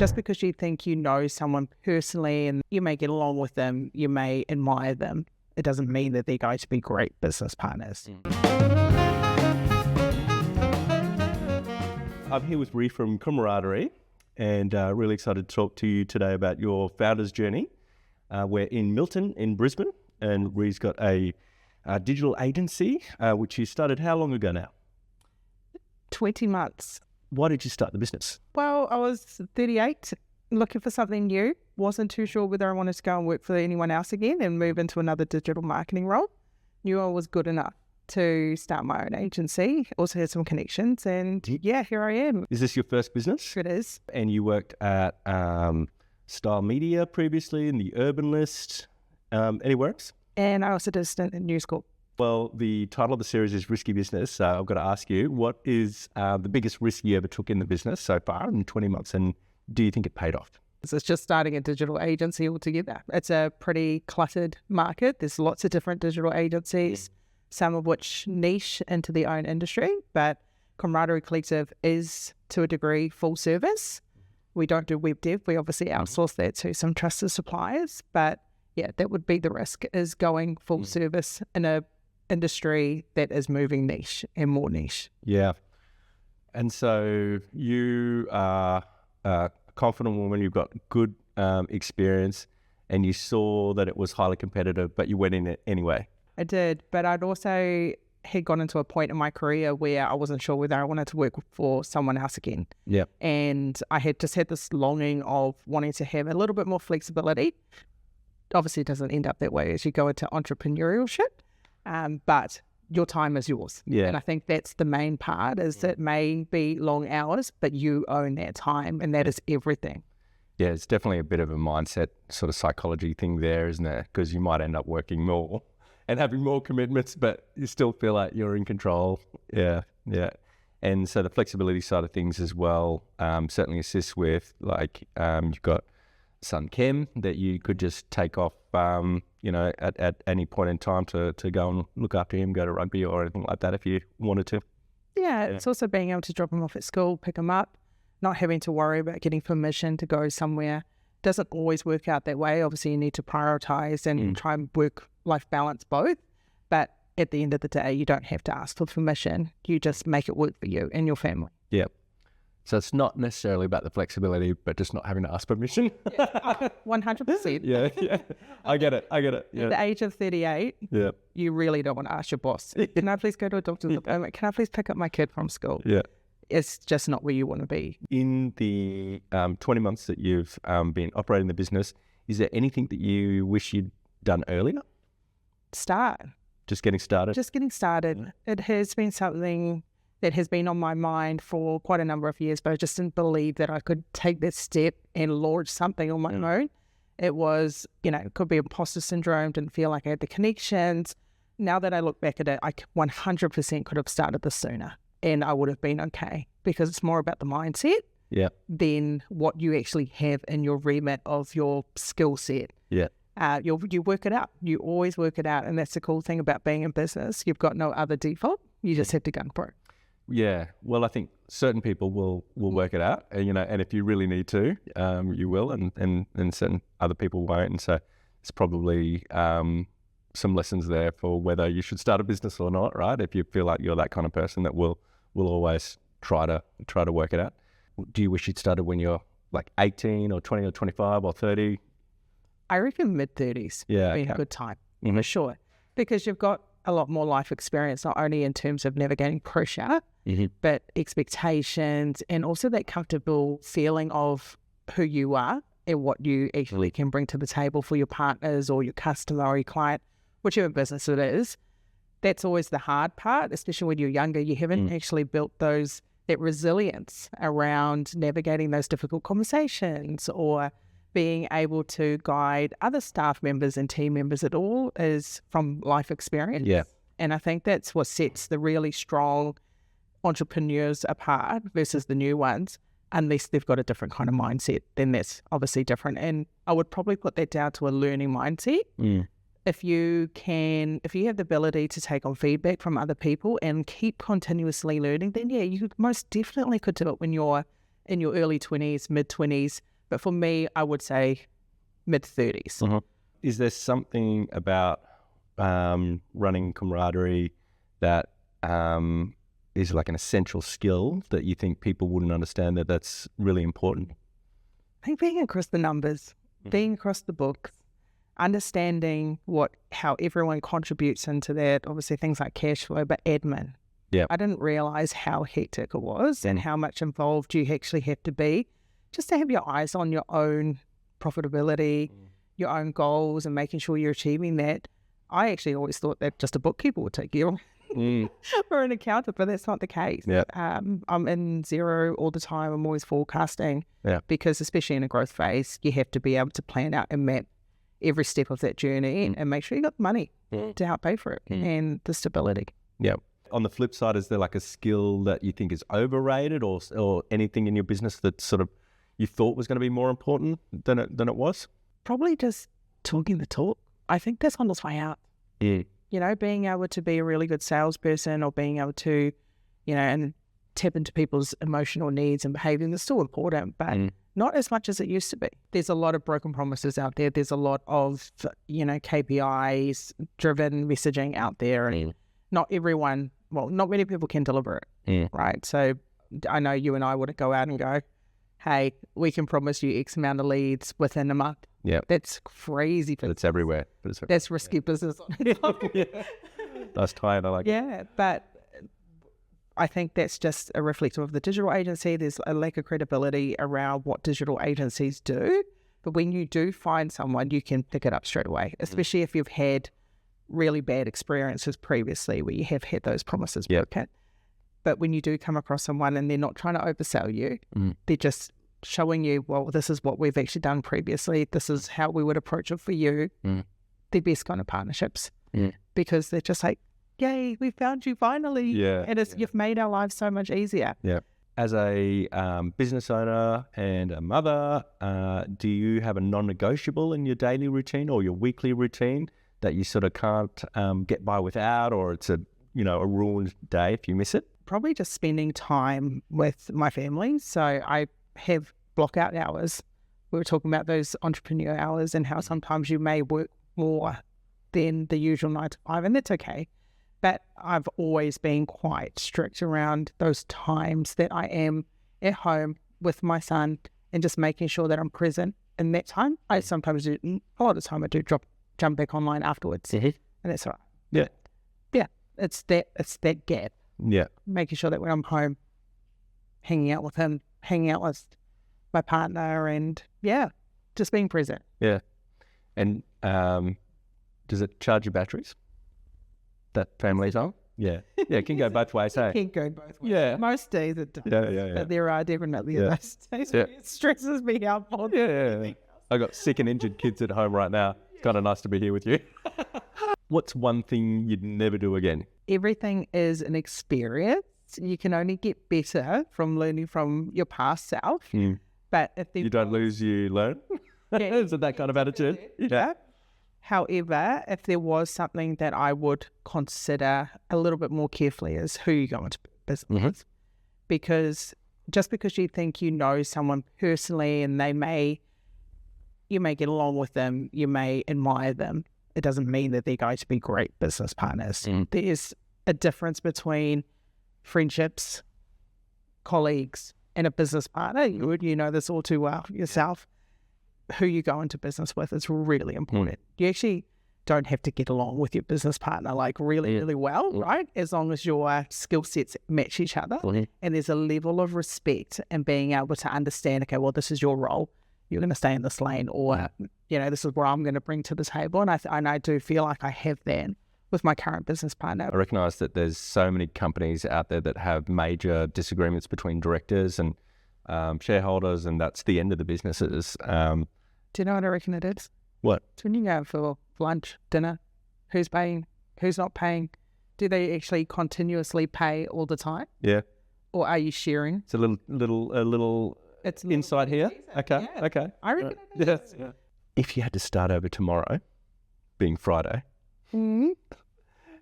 Just because you think you know someone personally and you may get along with them, you may admire them, it doesn't mean that they're going to be great business partners. I'm here with Ree from Comradery, and really excited to talk to you today about your founder's journey. We're in Milton in Brisbane, and Ree's got a digital agency, which you started how long ago now? 20 months. Why did you start the business? Well, I was 38, looking for something new. Wasn't too sure whether I wanted to go and work for anyone else again and move into another digital marketing role. Knew I was good enough to start my own agency. Also had some connections, and yeah, here I am. Is this your first business? It is. And you worked at Style Media previously, in the Urban List. Anywhere else? And I also did a stint in New School. Well, the title of the series is Risky Business. So I've got to ask you, what is the biggest risk you ever took in the business so far in 20 months? And do you think it paid off? So it's just starting a digital agency altogether. It's a pretty cluttered market. There's lots of different digital agencies, some of which niche into their own industry. But Comradery Collective is, to a degree, full service. We don't do web dev. We obviously outsource that to some trusted suppliers. But yeah, that would be the risk, is going full service in a industry that is moving niche and more niche. Yeah. And so you are a confident woman, you've got good experience, and you saw that it was highly competitive, but you went in it anyway. I did, but I'd also had gone into a point in my career where I wasn't sure whether I wanted to work for someone else again. Yeah. And I had just had this longing of wanting to have a little bit more flexibility. Obviously, it doesn't end up that way as you go into entrepreneurship. But your time is yours. Yeah. And I think that's the main part, is it may be long hours, but you own that time, and that is everything. Yeah, it's definitely a bit of a mindset sort of psychology thing there, isn't it? Because you might end up working more and having more commitments, but you still feel like you're in control. Yeah, yeah. And so the flexibility side of things as well certainly assists with, like, you've got son Kim that you could just take off at any point in time to go and look after him, go to rugby or anything like that if you wanted to. Yeah, it's also being able to drop him off at school, pick him up, not having to worry about getting permission to go somewhere. Doesn't always work out that way. Obviously, you need to prioritize and try and work-life balance both. But at the end of the day, you don't have to ask for permission. You just make it work for you and your family. Yeah. So it's not necessarily about the flexibility, but just not having to ask permission. 100%. Yeah. I get it. Yeah. At the age of 38, you really don't want to ask your boss, can I please go to a doctor's appointment? Can I please pick up my kid from school? Yeah. It's just not where you want to be. In the 20 months that you've been operating the business, is there anything that you wish you'd done earlier? Just getting started? Just getting started. Yeah. It has been something that has been on my mind for quite a number of years, but I just didn't believe that I could take that step and launch something on my own. It was, it could be imposter syndrome, didn't feel like I had the connections. Now that I look back at it, I 100% could have started this sooner and I would have been okay, because it's more about the mindset than what you actually have in your remit of your skill set. Yeah. You work it out. You always work it out. And that's the cool thing about being in business. You've got no other default. You just have to go for it. Yeah, well, I think certain people will work it out, and if you really need to, you will, and certain other people won't. And so it's probably some lessons there for whether you should start a business or not, right? If you feel like you're that kind of person that will always try to work it out. Do you wish you'd started when you're like 18 or 20 or 25 or 30? I reckon mid-30s would be a good time, for sure, because you've got a lot more life experience, not only in terms of navigating pressure, but expectations, and also that comfortable feeling of who you are and what you actually can bring to the table for your partners or your customer or your client, whichever business it is. That's always the hard part, especially when you're younger. You haven't actually built that resilience around navigating those difficult conversations or being able to guide other staff members and team members. It all is from life experience. Yeah. And I think that's what sets the really strong entrepreneurs apart versus the new ones. Unless they've got a different kind of mindset, then that's obviously different. And I would probably put that down to a learning mindset. If you have the ability to take on feedback from other people and keep continuously learning, then yeah, you most definitely could do it when you're in your early 20s, mid-20s. But for me, I would say mid-30s. Is there something about running Comradery that is like an essential skill that you think people wouldn't understand that's really important? I think being across the numbers, being across the books, understanding how everyone contributes into that, obviously things like cash flow, but admin. Yeah. I didn't realize how hectic it was and how much involved you actually have to be just to have your eyes on your own profitability, your own goals, and making sure you're achieving that. I actually always thought that just a bookkeeper would take care of or an accountant, but that's not the case. Yeah. I'm in zero all the time. I'm always forecasting because especially in a growth phase, you have to be able to plan out and map every step of that journey and make sure you got the money to help pay for it and the stability. Yeah. On the flip side, is there like a skill that you think is overrated or anything in your business that sort of you thought was going to be more important than it was? Probably just talking the talk. I think that's on its way out. Yeah. You know, being able to be a really good salesperson or being able to, you know, and tap into people's emotional needs and behavior is still important, but not as much as it used to be. There's a lot of broken promises out there. There's a lot of, you know, KPIs driven messaging out there, and not many people can deliver it, right? So I know you and I wouldn't go out and go, hey, we can promise you X amount of leads within a month. Yeah. That's crazy. But it's everywhere. That's risky business. That's tired. I like it. Yeah, but I think that's just a reflection of the digital agency. There's a lack of credibility around what digital agencies do. But when you do find someone, you can pick it up straight away, especially if you've had really bad experiences previously where you have had those promises broken. But when you do come across someone and they're not trying to oversell you, they're just showing you, well, this is what we've actually done previously. This is how we would approach it for you. The best kind of partnerships. Because they're just like, yay, we found you finally. And you've made our lives so much easier. Yeah. As a business owner and a mother, do you have a non-negotiable in your daily routine or your weekly routine that you sort of can't get by without, or it's a ruined day if you miss it? Probably just spending time with my family. So I have block out hours. We were talking about those entrepreneur hours and how sometimes you may work more than the usual 9 to 5, and that's okay. But I've always been quite strict around those times that I am at home with my son and just making sure that I'm present in that time. I sometimes do, a lot of the time I do jump back online afterwards, and that's all right. Yeah. It's that gap. Yeah. Making sure that when I'm home, hanging out with him, hanging out with my partner, and just being present. Yeah. And does it charge your batteries? That family time? Yeah. Yeah, it can go both ways, hey? It can go both ways. Yeah. Most days it does. Yeah. But there are definitely those days where it stresses me out more than anything else. I got sick and injured kids at home right now. It's kind of nice to be here with you. What's one thing you'd never do again? Everything is an experience. You can only get better from learning from your past self. But if you don't lose, you learn. Is it that kind of attitude? Yeah. However, if there was something that I would consider a little bit more carefully is who you go into business with. Because just because you think you know someone personally and you may get along with them, you may admire them, it doesn't mean that they're going to be great business partners. There's a difference between friendships, colleagues, and a business partner. You know this all too well yourself. Who you go into business with is really important. You actually don't have to get along with your business partner like really well, right? As long as your skill sets match each other and there's a level of respect and being able to understand, okay, well, this is your role. You're going to stay in this lane, or, this is what I'm going to bring to the table. And I do feel like I have that with my current business partner. I recognise that there's so many companies out there that have major disagreements between directors and shareholders, and that's the end of the businesses. Do you know what I reckon it is? What? It's when you go for lunch, dinner, who's paying, who's not paying? Do they actually continuously pay all the time? Yeah. Or are you sharing? It's a little it's insight here. Okay. Yeah. Okay. I reckon it is. Yeah. If you had to start over tomorrow, being Friday, and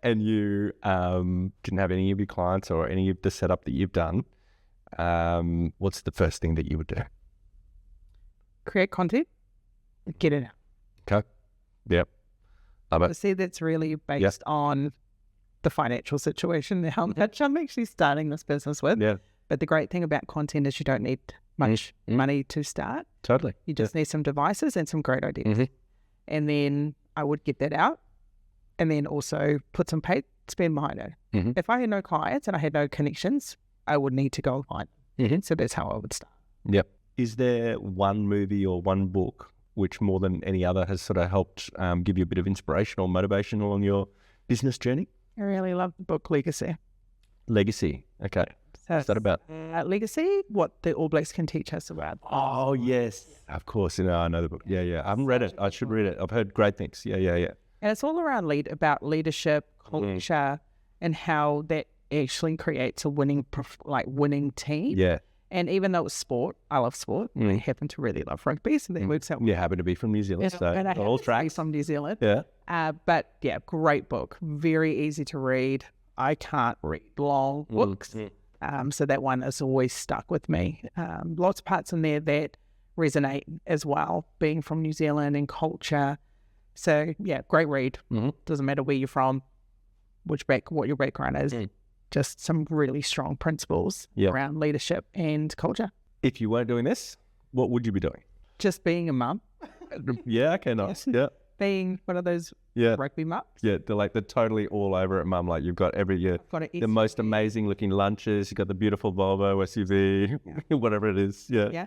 you didn't have any of your clients or any of the setup that you've done, what's the first thing that you would do? Create content, get it out. Okay. Yep. Love it. See, that's really based on the financial situation, how much I'm actually starting this business with. Yeah. But the great thing about content is you don't need much money to start. Totally. You just need some devices and some great ideas. And then I would get that out and then also put some paid spend behind it. If I had no clients and I had no connections, I would need to go and find them. So that's how I would start. Yep. Is there one movie or one book which more than any other has sort of helped give you a bit of inspiration or motivation on your business journey? I really love the book Legacy. Legacy. Okay. So what's that about? Legacy, what the All Blacks can teach us about. Oh, yes. Of course. I know the book. Yeah. I haven't read it. I should read it. I've heard great things. Yeah. And it's all around about leadership, culture, and how that actually creates a winning team. Yeah. And even though it's sport, I love sport. I happen to really love rugby, so that works out. You happen to be from New Zealand, so and I all tracks from New Zealand. Yeah. But yeah, great book, very easy to read. I can't read long books, so that one has always stuck with me. Lots of parts in there that resonate as well, being from New Zealand and culture. So yeah, great read. Doesn't matter where you're from, what your background is. Just some really strong principles around leadership and culture. If you weren't doing this, what would you be doing? Just being a mum. Yeah, okay, nice. Yeah. Being one of those rugby mums. Yeah, they're totally all over it, mum. Like you've got the most amazing looking lunches. You've got the beautiful Volvo SUV, whatever it is. Yeah.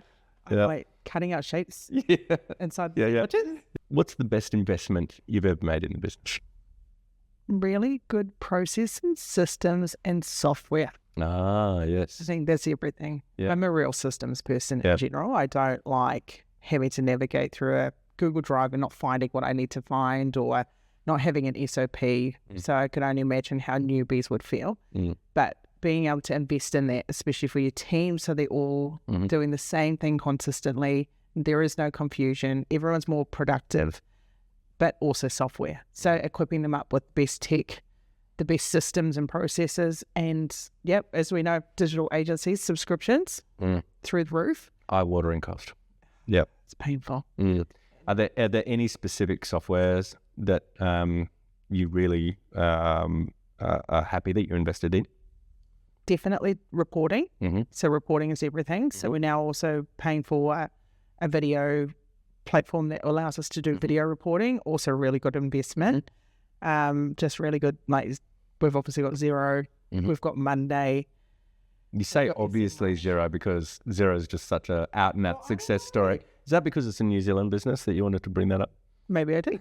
Like cutting out shapes inside the lunches. What's the best investment you've ever made in the business? Really good processes, systems, and software. Ah, yes. I think that's everything. Yeah. I'm a real systems person in general. I don't like having to navigate through a Google Drive and not finding what I need to find, or not having an SOP. So I can only imagine how newbies would feel. But being able to invest in that, especially for your team, so they're all doing the same thing consistently. There is no confusion. Everyone's more productive. But also software. So equipping them up with best tech, the best systems and processes. And as we know, digital agencies, subscriptions through the roof. Eye-watering cost. Yep. It's painful. Are there any specific softwares that you really are happy that you're invested in? Definitely reporting. So reporting is everything. So we're now also paying for a video platform that allows us to do video reporting. Also really good investment. Just really good. Like we've obviously got Xero. We've got Monday. You say obviously Xero because Xero is just such a out and out success story. Is that because it's a New Zealand business that you wanted to bring that up? Maybe I did.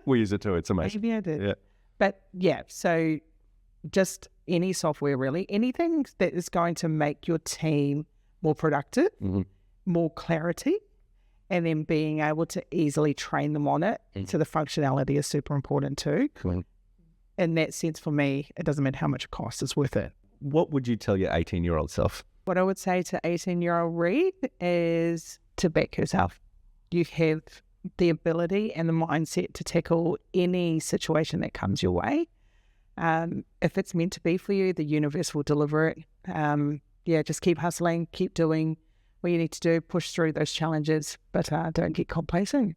We use it too. It's amazing. Maybe I did. Yeah. But so just any software really, anything that is going to make your team more productive, more clarity, and then being able to easily train them on it. So the functionality is super important too. Cool. In that sense, for me, it doesn't matter how much it costs, it's worth it. What would you tell your 18-year-old self? What I would say to 18-year-old Reed is to back yourself. You have the ability and the mindset to tackle any situation that comes your way. If it's meant to be for you, the universe will deliver it. Just keep hustling, keep doing what you need to do, push through those challenges, but don't get complacent.